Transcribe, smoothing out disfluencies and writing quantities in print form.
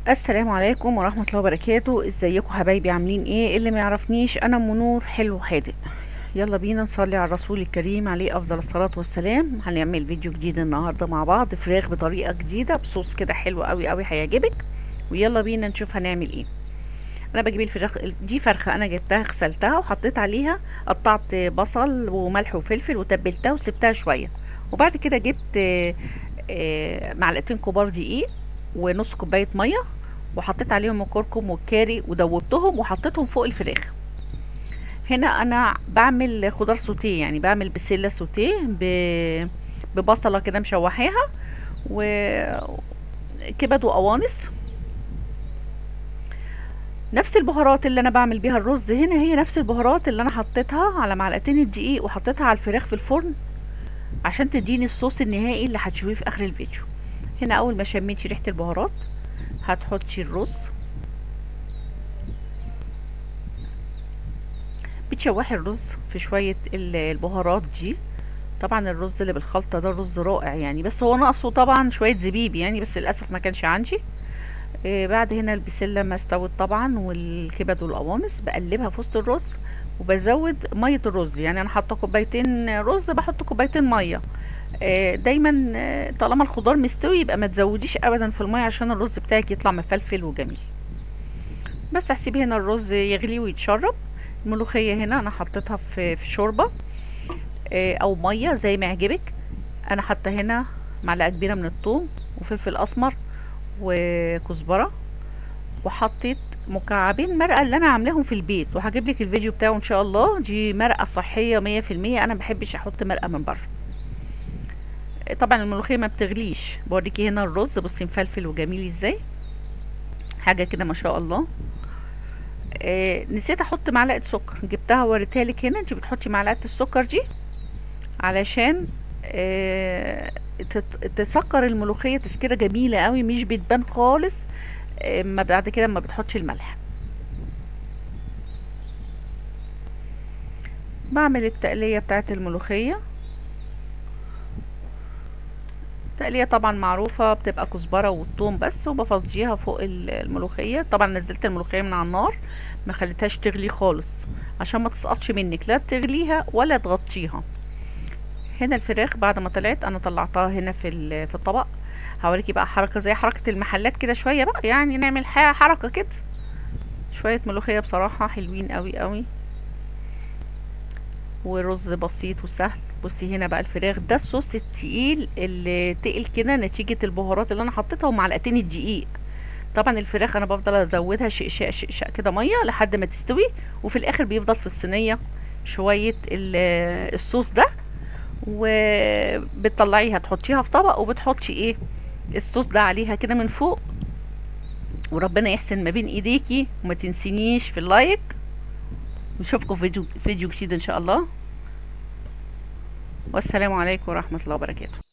السلام عليكم ورحمة الله وبركاته. ازيكم حبايبي؟ عاملين ايه؟ اللي ما يعرفنيش انا ام نور حلو حادق. يلا بينا نصلي على الرسول الكريم عليه افضل الصلاة والسلام. هنعمل فيديو جديد النهاردة مع بعض، فراخ بطريقة جديدة بصوص كده حلو قوي قوي هيعجبك. ويلا بينا نشوف هنعمل ايه. انا بجيب الفراخ دي، فرخة انا جبتها غسلتها وحطيت عليها، قطعت بصل وملح وفلفل وتبلتها وسبتها شوية. وبعد كده جبت معلقتين كبار دقيق ونص كوباية مية، وحطيت عليهم الكركم والكاري ودوبتهم وحطيتهم فوق الفراخ. هنا انا بعمل خضار سوتيه، يعني بعمل بسله سوتيه ببصله كده مشوحاها، وكبد وقوانص. نفس البهارات اللي انا بعمل بيها الرز هنا هي نفس البهارات اللي انا حطيتها على معلقتين الدقيق وحطيتها على الفراخ في الفرن عشان تديني الصوص النهائي اللي هتشوفيه في اخر الفيديو. هنا اول ما شميتي ريحه البهارات هتحطي الرز، بتشوحي الرز في شوية البهارات دي. طبعا الرز اللي بالخلطة ده رز رائع يعني، بس هو ناقصه طبعا شوية زبيب يعني، بس للأسف ما كانش عندي. بعد هنا البسلة ما استوت طبعا والكبد والقوانص بقلبها في وسط الرز، وبزود مية الرز. يعني انا حاطة كوبايتين رز بحط كوبايتين مية. دايما طالما الخضار مستوي يبقى ما تزوديش ابدا في المية عشان الرز بتاعك يطلع مفلفل وجميل. بس هسيب هنا الرز يغلي ويتشرب. الملوخية هنا انا حطيتها في شوربة او مية زي ما يعجبك. انا حاطه هنا معلقة كبيرة من الثوم وفلفل اسمر وكزبرة، وحطيت مكعبين مرقة اللي انا عاملاهم في البيت، وهجيب لك الفيديو بتاعه ان شاء الله. دي مرقة صحية 100%، انا مبحبش احط مرقة من بره. طبعا الملوخية ما بتغليش. بوريكي هنا الرز بصي مفلفل وجميل ازاي، حاجة كده ما شاء الله. نسيت احط معلقة سكر، جبتها وريتها لك هنا. انت بتحطي معلقة السكر دي علشان تسكر الملوخية تسكيرة جميلة قوي، مش بتبان خالص ما بعد كده ما بتحطش الملح. بعمل التقلية بتاعت الملوخية. التقلية طبعا معروفة بتبقى كزبرة والثوم بس، وبفضيها فوق الملوخية. طبعا نزلت الملوخية من على النار، ما خليتهاش تغلي خالص عشان ما تسقطش منك، لا تغليها ولا تغطيها. هنا الفراخ بعد ما طلعت انا طلعتها هنا في الطبق. هوريكي بقى حركة زي حركة المحلات كده شوية بقى، يعني نعمل حركة كده. شوية ملوخية بصراحة حلوين قوي قوي، ورز بسيط وسهل. بصي هنا بقى الفراخ ده الصوص التقيل اللي تقل كده نتيجة البهارات اللي انا حطيتها ومعلقتين الدقيق. طبعا الفراخ انا بفضل ازودها شقشاق شقشاق كده مية لحد ما تستوي، وفي الاخر بيفضل في الصينية شوية الصوص ده. وبتطلعيها تحطيها في طبق، وبتحطي ايه الصوص ده عليها كده من فوق. وربنا يحسن ما بين ايديكي، وما تنسينيش في اللايك. نشوفكم في فيديو جديد ان شاء الله. والسلام عليكم ورحمة الله وبركاته.